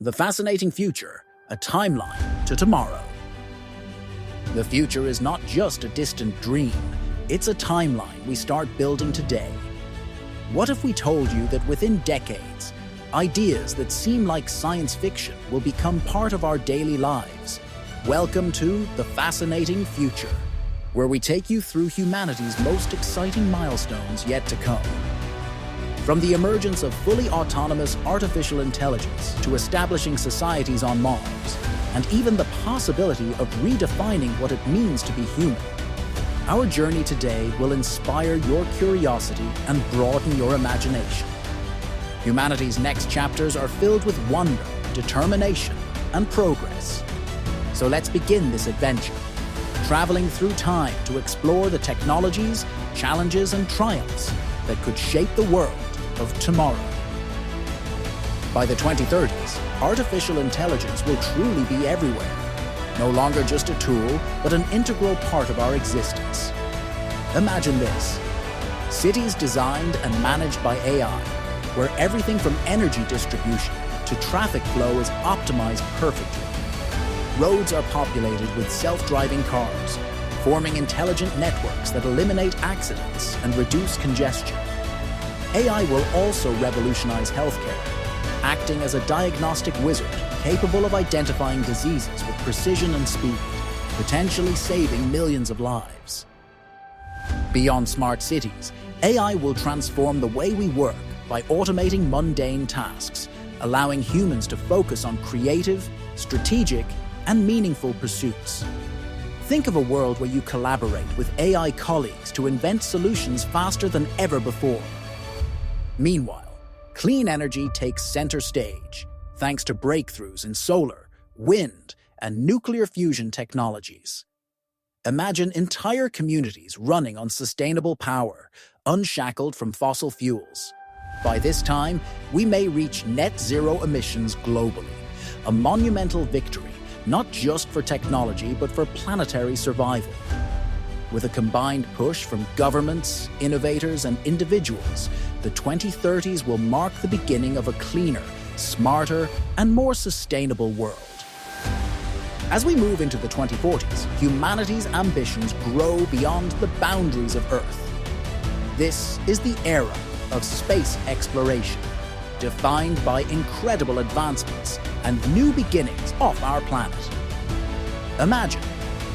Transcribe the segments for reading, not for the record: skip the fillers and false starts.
The fascinating future, a timeline to tomorrow. The future is not just a distant dream, it's a timeline we start building today. What if we told you that within decades, ideas that seem like science fiction will become part of our daily lives? Welcome to The Fascinating Future, where we take you through humanity's most exciting milestones yet to come. From the emergence of fully autonomous artificial intelligence to establishing societies on Mars, and even the possibility of redefining what it means to be human, our journey today will inspire your curiosity and broaden your imagination. Humanity's next chapters are filled with wonder, determination, and progress. So let's begin this adventure, traveling through time to explore the technologies, challenges, and triumphs that could shape the world of tomorrow. By the 2030s, artificial intelligence will truly be everywhere. No longer just a tool, but an integral part of our existence. Imagine this: cities designed and managed by AI, where everything from energy distribution to traffic flow is optimized perfectly. Roads are populated with self-driving cars, forming intelligent networks that eliminate accidents and reduce congestion. AI will also revolutionize healthcare, acting as a diagnostic wizard capable of identifying diseases with precision and speed, potentially saving millions of lives. Beyond smart cities, AI will transform the way we work by automating mundane tasks, allowing humans to focus on creative, strategic, and meaningful pursuits. Think of a world where you collaborate with AI colleagues to invent solutions faster than ever before. Meanwhile, clean energy takes center stage, thanks to breakthroughs in solar, wind, and nuclear fusion technologies. Imagine entire communities running on sustainable power, unshackled from fossil fuels. By this time, we may reach net zero emissions globally, a monumental victory not just for technology but for planetary survival. With a combined push from governments, innovators, and individuals, the 2030s will mark the beginning of a cleaner, smarter, and more sustainable world. As we move into the 2040s, humanity's ambitions grow beyond the boundaries of Earth. This is the era of space exploration, defined by incredible advancements and new beginnings off our planet. Imagine,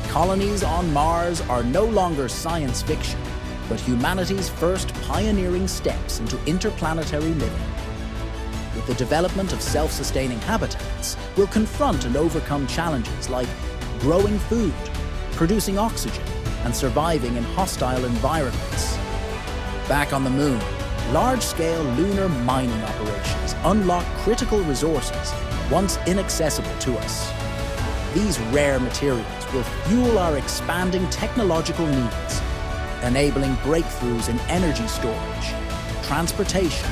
colonies on Mars are no longer science fiction, but humanity's first pioneering steps into interplanetary living. With the development of self-sustaining habitats, we'll confront and overcome challenges like growing food, producing oxygen, and surviving in hostile environments. Back on the Moon, large-scale lunar mining operations unlock critical resources once inaccessible to us. These rare materials will fuel our expanding technological needs, enabling breakthroughs in energy storage, transportation,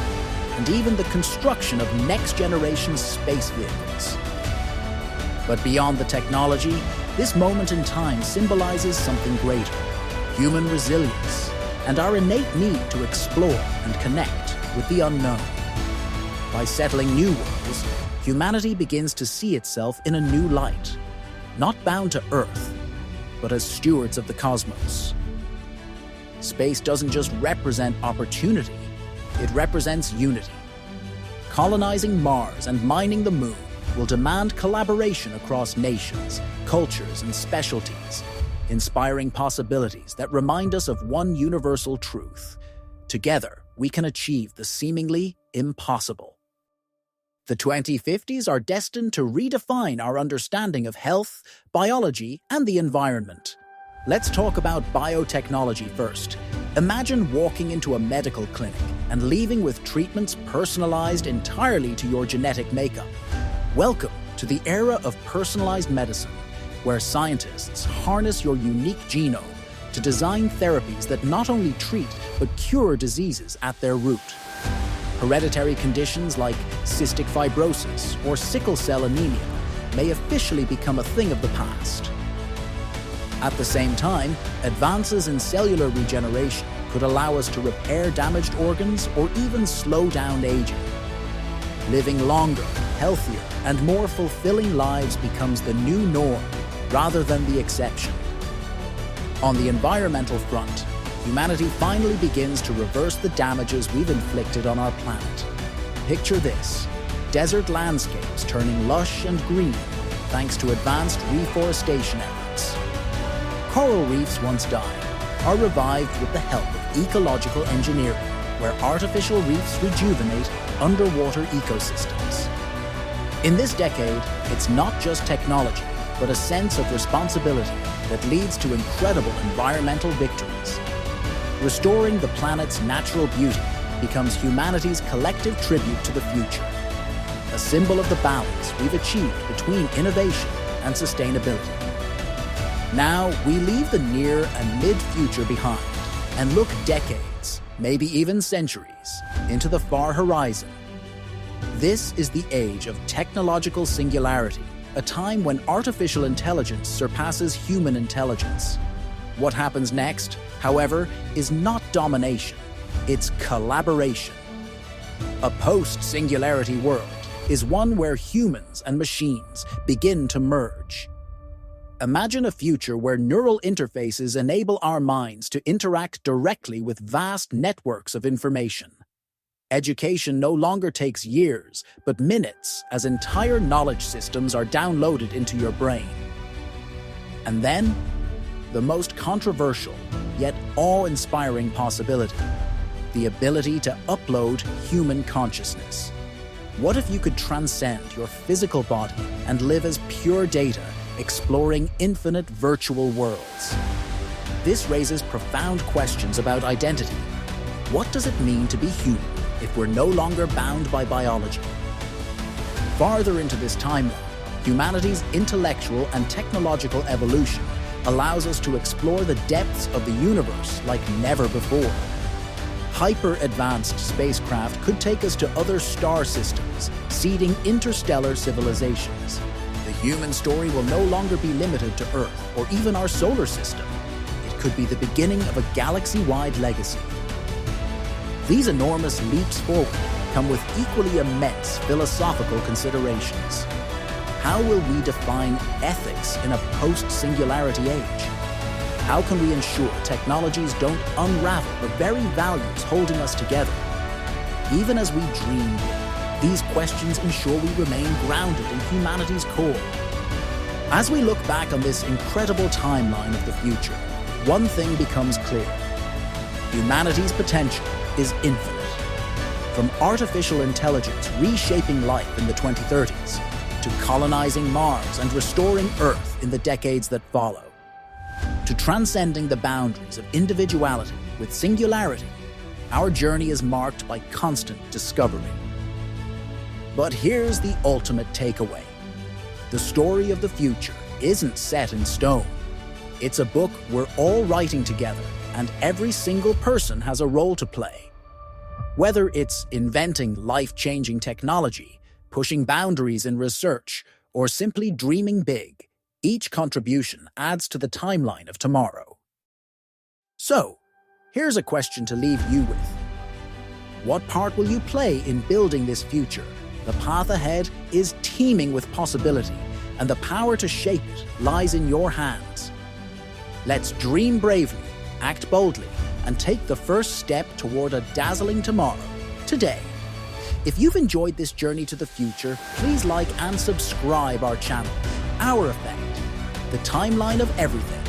and even the construction of next-generation space vehicles. But beyond the technology, this moment in time symbolizes something greater: human resilience, and our innate need to explore and connect with the unknown. By settling new worlds, humanity begins to see itself in a new light, not bound to Earth, but as stewards of the cosmos. Space doesn't just represent opportunity, it represents unity. Colonizing Mars and mining the Moon will demand collaboration across nations, cultures, and specialties, inspiring possibilities that remind us of one universal truth: together, we can achieve the seemingly impossible. The 2050s are destined to redefine our understanding of health, biology, and the environment. Let's talk about biotechnology first. Imagine walking into a medical clinic and leaving with treatments personalized entirely to your genetic makeup. Welcome to the era of personalized medicine, where scientists harness your unique genome to design therapies that not only treat but cure diseases at their root. Hereditary conditions like cystic fibrosis or sickle cell anemia may officially become a thing of the past. At the same time, advances in cellular regeneration could allow us to repair damaged organs or even slow down aging. Living longer, healthier, and more fulfilling lives becomes the new norm rather than the exception. On the environmental front, humanity finally begins to reverse the damages we've inflicted on our planet. Picture this: desert landscapes turning lush and green thanks to advanced reforestation efforts. Coral reefs once died are revived with the help of ecological engineering, where artificial reefs rejuvenate underwater ecosystems. In this decade, it's not just technology, but a sense of responsibility that leads to incredible environmental victories. Restoring the planet's natural beauty becomes humanity's collective tribute to the future, a symbol of the balance we've achieved between innovation and sustainability. Now, we leave the near and mid-future behind and look decades, maybe even centuries, into the far horizon. This is the age of technological singularity, a time when artificial intelligence surpasses human intelligence. What happens next, however, is not domination, it's collaboration. A post-singularity world is one where humans and machines begin to merge. Imagine a future where neural interfaces enable our minds to interact directly with vast networks of information. Education no longer takes years, but minutes, as entire knowledge systems are downloaded into your brain. And then, the most controversial, yet awe-inspiring possibility: the ability to upload human consciousness. What if you could transcend your physical body and live as pure data, exploring infinite virtual worlds? This raises profound questions about identity. What does it mean to be human if we're no longer bound by biology? Farther into this timeline, humanity's intellectual and technological evolution allows us to explore the depths of the universe like never before. Hyper-advanced spacecraft could take us to other star systems, seeding interstellar civilizations. The human story will no longer be limited to Earth or even our solar system. It could be the beginning of a galaxy-wide legacy. These enormous leaps forward come with equally immense philosophical considerations. How will we define ethics in a post-singularity age? How can we ensure technologies don't unravel the very values holding us together? Even as we dream big, these questions ensure we remain grounded in humanity's core. As we look back on this incredible timeline of the future, one thing becomes clear: humanity's potential is infinite. From artificial intelligence reshaping life in the 2030s, to colonizing Mars and restoring Earth in the decades that follow, to transcending the boundaries of individuality with singularity, our journey is marked by constant discovery. But here's the ultimate takeaway: the story of the future isn't set in stone. It's a book we're all writing together, and every single person has a role to play. Whether it's inventing life-changing technology, pushing boundaries in research, or simply dreaming big, each contribution adds to the timeline of tomorrow. So, here's a question to leave you with. What part will you play in building this future? The path ahead is teeming with possibility, and the power to shape it lies in your hands. Let's dream bravely, act boldly, and take the first step toward a dazzling tomorrow, today. If you've enjoyed this journey to the future, please like and subscribe our channel, Our Effect, the timeline of everything.